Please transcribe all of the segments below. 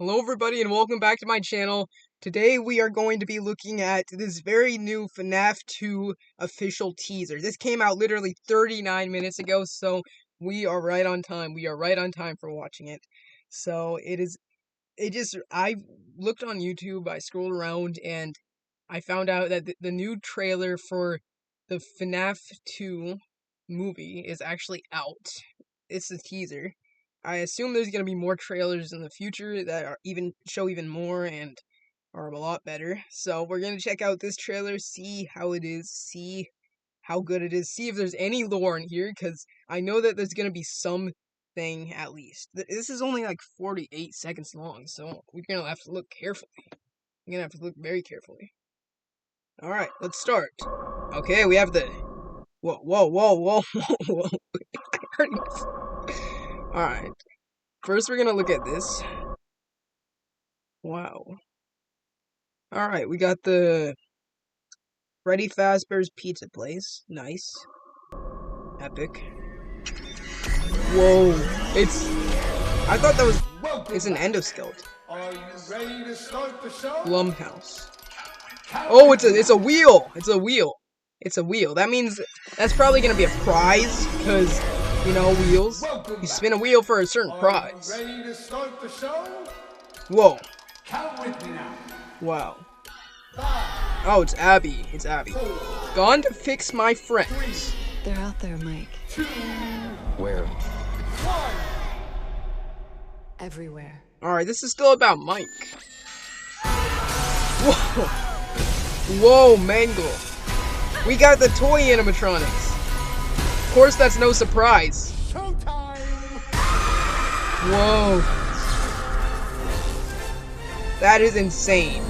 Hello everybody and welcome back to my channel. Today we are going to be looking at this very new FNAF 2 official teaser. This came out literally 39 minutes ago, so we are right on time. We are right on time for watching it. So I looked on YouTube, I scrolled around, and I found out that the new trailer for the FNAF 2 movie is actually out. It's a teaser. I assume there's gonna be more trailers in the future that are show even more and are a lot better. So we're gonna check out this trailer, see how it is, see how good it is, see if there's any lore in here, because I know that there's gonna be something at least. This is only like 48 seconds long, so we're gonna have to look carefully. We're gonna have to look very carefully. Alright, let's start. Okay, we have the whoa. Alright. First, we're gonna look at this. Wow. Alright, we got the Freddy Fazbear's Pizza Place. Nice. Epic. Whoa. I thought that was... It's an endoskeleton. Are you ready to start the show? Blumhouse. Oh, it's a wheel! It's a wheel. It's a wheel. That means that's probably gonna be a prize, because... You know, wheels. You spin a wheel for a certain prize. Ready to start the show? Whoa. Count with me now. Wow. 5, Oh, it's Abby. It's Abby. 4, Gone to fix my friends. They're out there, Mike. 2, Where? 1. Everywhere. Alright, this is still about Mike. Whoa. Whoa, Mangle. We got the toy animatronics. Of course, that's no surprise. Showtime. Whoa. That is insane.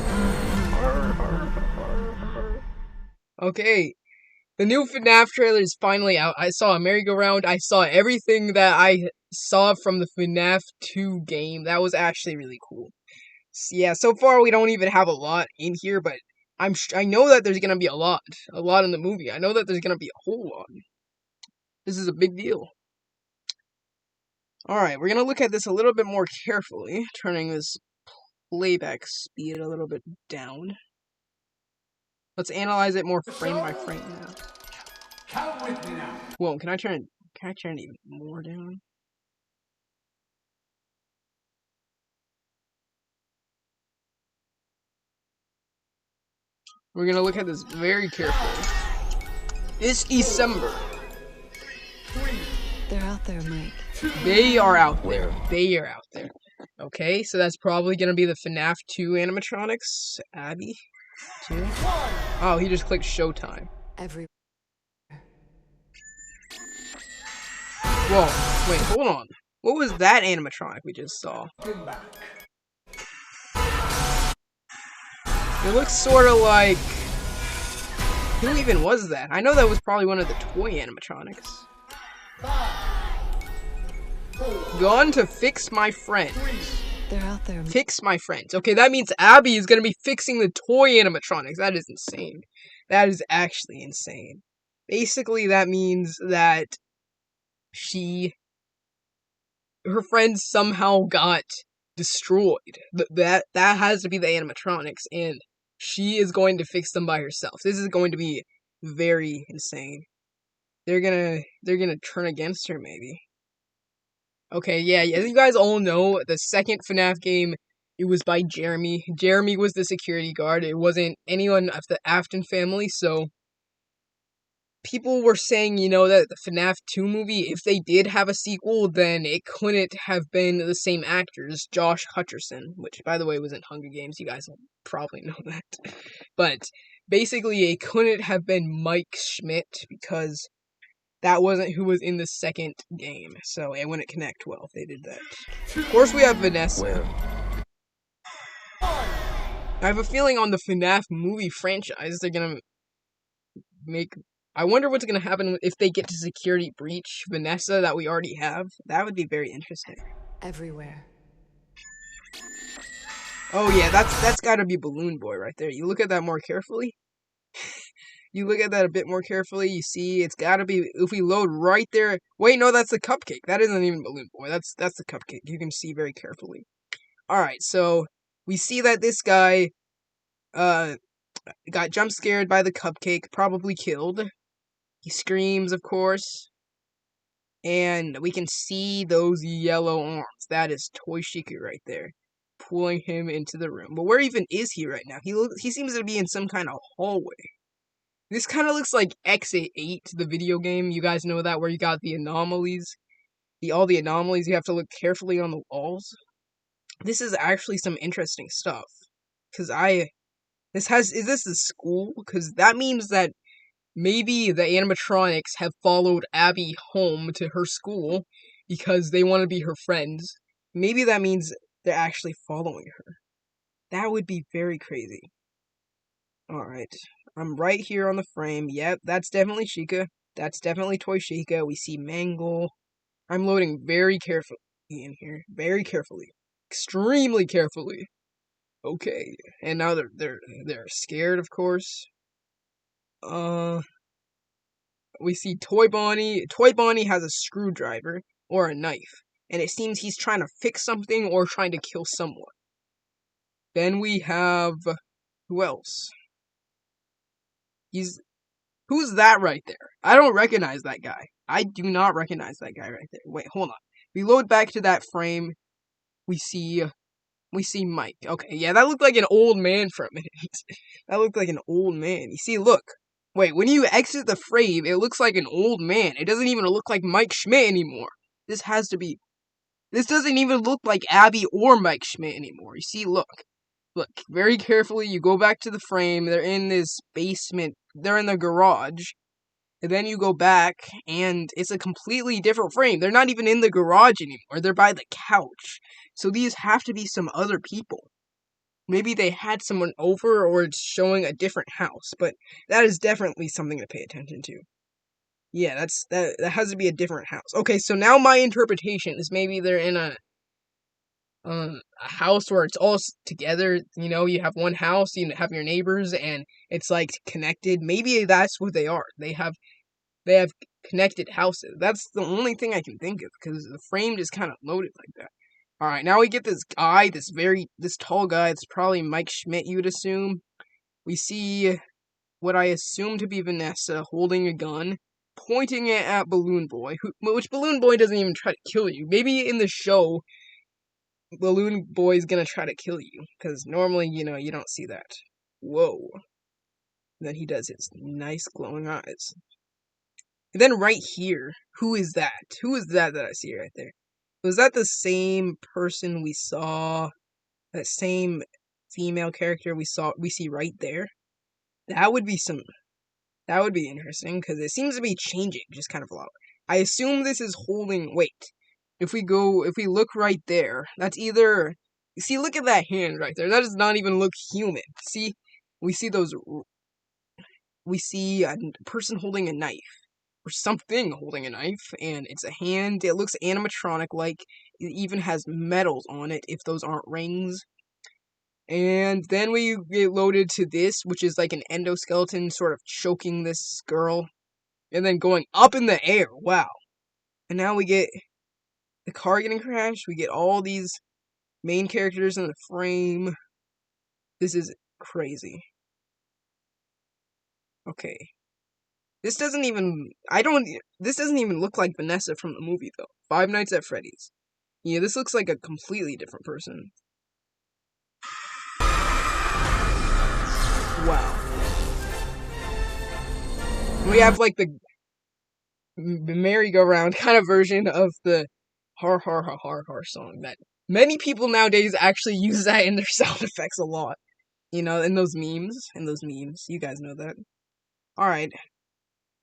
Okay. The new FNAF trailer is finally out. I saw a merry-go-round. I saw everything that I saw from the FNAF 2 game. That was actually really cool. Yeah, so far we don't even have a lot in here, but I know that there's gonna be a lot in the movie. I know that there's gonna be a whole lot. This is a big deal. Alright, we're gonna look at this a little bit more carefully, turning this playback speed a little bit down. Let's analyze it more frame by frame now. Count with me now. Whoa, can I turn it even more down? We're gonna look at this very carefully. It's December. 3, They're out there, Mike. They are out there. Where? They are out there. Okay, so that's probably gonna be the FNAF 2 animatronics. Abby. 2. 1. Oh, he just clicked Showtime. Everywhere. Whoa, wait, hold on. What was that animatronic we just saw? Come back. It looks sort of like... Who even was that? I know that was probably one of the toy animatronics. 5, 4, Gone to fix my friend. 3, They're out there. Fix my friends. Okay, that means Abby is gonna be fixing the toy animatronics. That is insane. That is actually insane. Basically, that means that her friends somehow got destroyed. That has to be the animatronics, and she is going to fix them by herself. This is going to be very insane. They're gonna turn against her, maybe. Okay, yeah, as you guys all know, the second FNAF game, it was by Jeremy. Jeremy was the security guard. It wasn't anyone of the Afton family, so people were saying, you know, that the FNAF 2 movie, if they did have a sequel, then it couldn't have been the same actors, Josh Hutcherson, which, by the way, was in Hunger Games. You guys will probably know that. But, basically, it couldn't have been Mike Schmidt, because that wasn't who was in the second game, so it wouldn't connect well if they did that. Of course, we have Vanessa. Where? I have a feeling on the FNAF movie franchise, they're gonna make... I wonder what's gonna happen if they get to security breach Vanessa that we already have. That would be very interesting. Everywhere. Oh yeah, that's gotta be Balloon Boy right there. You look at that more carefully. You look at that a bit more carefully, you see it's gotta be, if we load right there... Wait, no, that's the cupcake. That isn't even Balloon Boy. That's the cupcake. You can see very carefully. Alright, so we see that this guy got jump scared by the cupcake, probably killed. He screams, of course. And we can see those yellow arms. That is Toy Shika right there, pulling him into the room. But where even is he right now? He seems to be in some kind of hallway. This kind of looks like Exit 8, the video game. You guys know that, where you got the anomalies. All the anomalies, you have to look carefully on the walls. This is actually some interesting stuff. Because is this the school? Because that means that maybe the animatronics have followed Abby home to her school because they want to be her friends. Maybe that means they're actually following her. That would be very crazy. Alright. I'm right here on the frame. Yep, that's definitely Shika. That's definitely Toy Shika. We see Mangle. I'm loading very carefully in here. Very carefully. Extremely carefully. Okay. And now they're scared, of course. We see Toy Bonnie. Toy Bonnie has a screwdriver or a knife, and it seems he's trying to fix something or trying to kill someone. Then we have who else? Who's that right there? I don't recognize that guy. I do not recognize that guy right there. Wait, hold on. We load back to that frame. We see Mike. Okay, yeah, that looked like an old man for a minute. That looked like an old man. You see, look. Wait, when you exit the frame, it looks like an old man. It doesn't even look like Mike Schmidt anymore. This doesn't even look like Abby or Mike Schmidt anymore. You see, look. Look, very carefully, you go back to the frame. They're in this basement. They're in the garage. And then you go back, and it's a completely different frame. They're not even in the garage anymore. They're by the couch. So these have to be some other people. Maybe they had someone over, or it's showing a different house. But that is definitely something to pay attention to. Yeah, that has to be a different house. Okay, so now my interpretation is maybe they're in a house where it's all together. You know, you have one house, you have your neighbors, and it's like connected. Maybe that's what they are. They have connected houses. That's the only thing I can think of, because the frame just kind of loaded like that. Alright, now we get this guy, this tall guy. It's probably Mike Schmidt, you would assume. We see what I assume to be Vanessa holding a gun, pointing it at Balloon Boy, which Balloon Boy doesn't even try to kill you. Maybe in the show, Balloon Boy's gonna try to kill you, because normally, you don't see that. Whoa. Then he does his nice glowing eyes. And then right here, who is that? Who is that I see right there? Was that the same person we saw? That same female character we see right there? That would be interesting, because it seems to be changing just kind of a lot. I assume this is holding, wait. If we look right there, that's either, see, look at that hand right there. That does not even look human. See? We see a person holding a knife. Or something holding a knife, and it's a hand. It looks animatronic-like. It even has medals on it, if those aren't rings. And then we get loaded to this, which is like an endoskeleton sort of choking this girl. And then going up in the air. Wow. And now we get the car getting crashed. We get all these main characters in the frame. This is crazy. Okay. This doesn't even look like Vanessa from the movie, though. Five Nights at Freddy's. Yeah, this looks like a completely different person. Wow. We have, like, the merry-go-round kind of version of the har har har har har song that many people nowadays actually use that in their sound effects a lot. In those memes. You guys know that. Alright.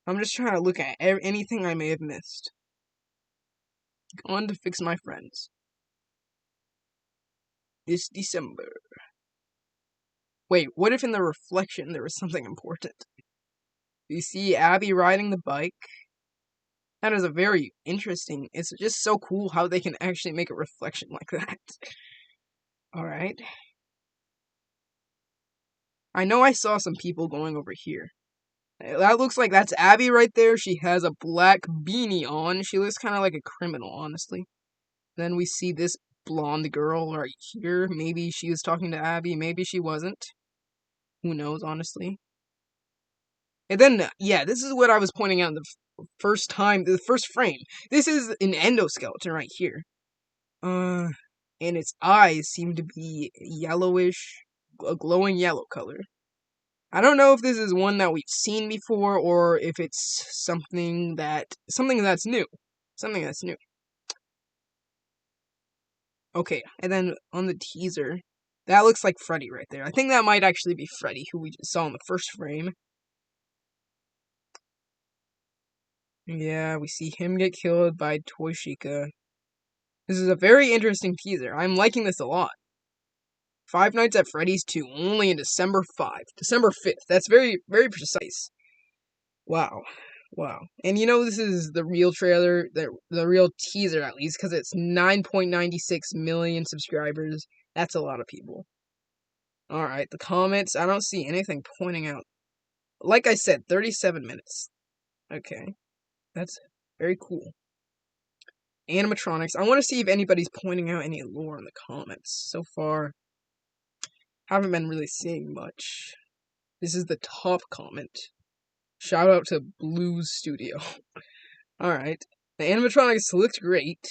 I'm just trying to look at anything I may have missed. On to fix my friends. This December. Wait, what if in the reflection there was something important? You see Abby riding the bike. That is a very interesting. It's just so cool how they can actually make a reflection like that. Alright. I know I saw some people going over here. That looks like that's Abby right there. She has a black beanie on. She looks kind of like a criminal, honestly. Then we see this blonde girl right here. Maybe she was talking to Abby, maybe she wasn't. Who knows, honestly. And then, yeah, this is what I was pointing out in the first frame. This is an endoskeleton right here. And its eyes seem to be yellowish, a glowing yellow color. I don't know if this is one that we've seen before or if it's something that's new. Something that's new. Okay, and then on the teaser, that looks like Freddy right there. I think that might actually be Freddy, who we just saw in the first frame. Yeah, we see him get killed by Toy Chica. This is a very interesting teaser. I'm liking this a lot. Five Nights at Freddy's 2, only in December 5th. That's very, very precise. Wow. Wow. And you know this is the real trailer, the real teaser at least, because it's 9.96 million subscribers. That's a lot of people. Alright, the comments, I don't see anything pointing out. Like I said, 37 minutes. Okay. That's very cool. Animatronics. I want to see if anybody's pointing out any lore in the comments. So far, haven't been really seeing much. This is the top comment. Shout out to Blues Studio. Alright. The animatronics looked great.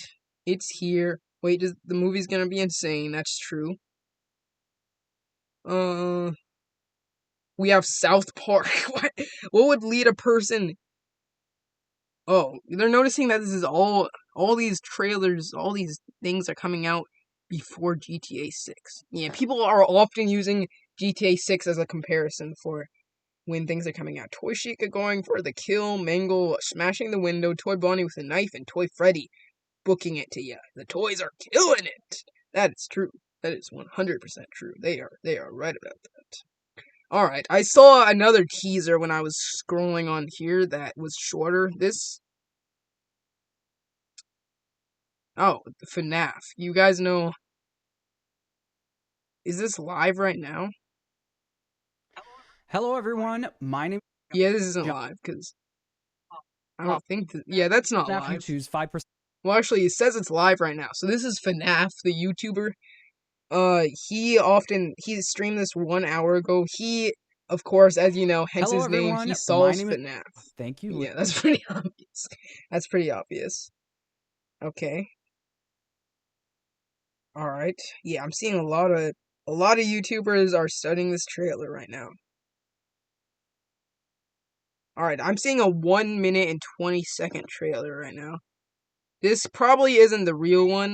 It's here. Wait, the movie's gonna be insane. That's true. We have South Park. What would lead a person... Oh, they're noticing that this is all these trailers, all these things are coming out before GTA 6. Yeah, people are often using GTA 6 as a comparison for when things are coming out. Toy Chica going for the kill, Mangle smashing the window, Toy Bonnie with a knife, and Toy Freddy booking it to you. The toys are killing it. That is true. That is 100% true. They are right about that. Alright, I saw another teaser when I was scrolling on here that was shorter. Oh, FNAF. You guys know... Is this live right now? Hello, everyone. My name. Yeah, this isn't live because I don't think. Yeah, that's not FNAF, you live. choose 5%. Well, actually, it says it's live right now. So this is FNAF, the YouTuber. He streamed this 1 hour ago. He, of course, as you know, hence Hello, his name. everyone. He solves My name is- FNAF. Thank you. Yeah, that's pretty obvious. That's pretty obvious. Okay. All right. Yeah, I'm seeing a lot of YouTubers are studying this trailer right now. Alright, I'm seeing a 1 minute and 20-second trailer right now. This probably isn't the real one.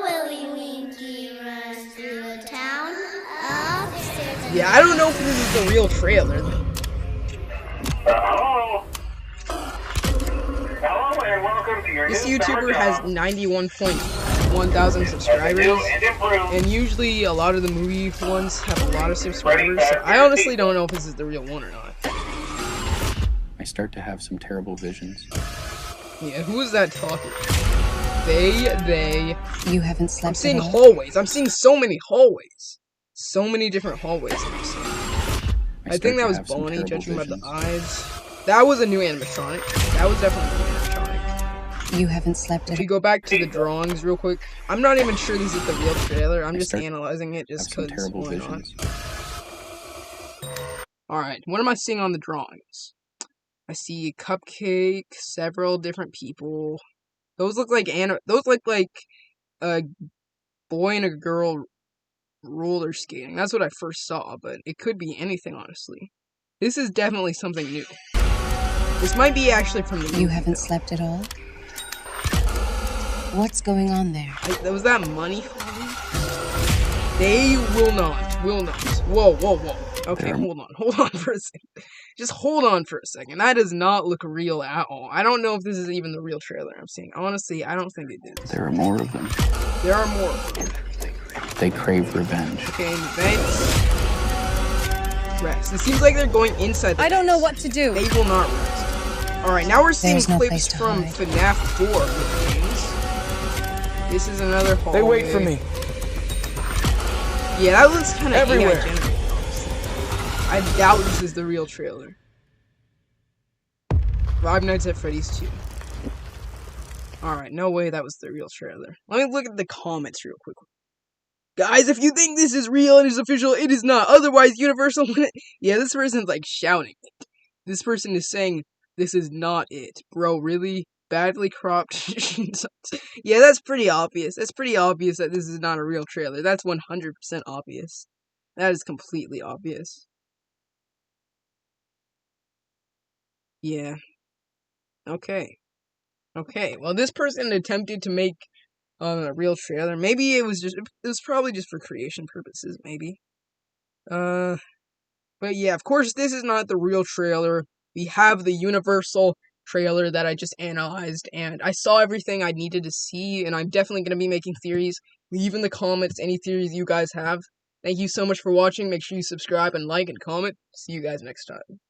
Willy Winky runs through the town upstairs. Yeah, I don't know if this is the real trailer. Hello. Hello and welcome to your This new YouTuber summer has job. 91.1 thousand subscribers, and usually a lot of the movie ones have a lot of subscribers, so I honestly don't know if this is the real one or not. I start to have some terrible visions. Yeah, who is that talking? They. You haven't slept I'm seeing at all? hallways. I'm seeing so many hallways. So many different hallways I'm seeing. I think that was Bonnie, judging by the eyes. That was a new animatronic. That was definitely a new animatronic. You haven't slept If at we go back to the drawings real quick, I'm not even sure this is the real trailer. I'm just start analyzing it just Have some because terrible why not? visions. Alright, what am I seeing on the drawings? I see a cupcake, several different people. Those look like a boy and a girl roller skating. That's what I first saw, but it could be anything, honestly. This is definitely something new. This might be actually from the movie, You haven't though. slept at all? What's going on there? Was that money falling? They will not. Whoa. Okay, hold on for a second. Just hold on for a second. That does not look real at all. I don't know if this is even the real trailer I'm seeing. Honestly, I don't think they did this. There are more of them. There are more of them. They crave revenge. Okay, in the vents. Rest. It seems like they're going inside the I don't know vents. what to do. They will not rest. Alright, now we're seeing There's no clips place to from hide. FNAF 4 with things. This is another hallway. They wait for me. Yeah, that looks kind of Everywhere. AI generated. I doubt this is the real trailer. Five Nights at Freddy's 2. Alright, no way that was the real trailer. Let me look at the comments real quick. Guys, if you think this is real and is official, it is not. Otherwise, Universal wouldn't. Yeah, this person's like shouting it. This person is saying this is not it. Bro, really? Badly cropped. Yeah, that's pretty obvious. That's pretty obvious that this is not a real trailer. That's 100% obvious. That is completely obvious. Yeah. Okay. Okay. Well, this person attempted to make a real trailer. Maybe it was probably just for creation purposes, maybe. But yeah, of course, this is not the real trailer. We have the Universal trailer that I just analyzed, and I saw everything I needed to see, and I'm definitely going to be making theories. Leave in the comments any theories you guys have. Thank you so much for watching. Make sure you subscribe and like and comment. See you guys next time.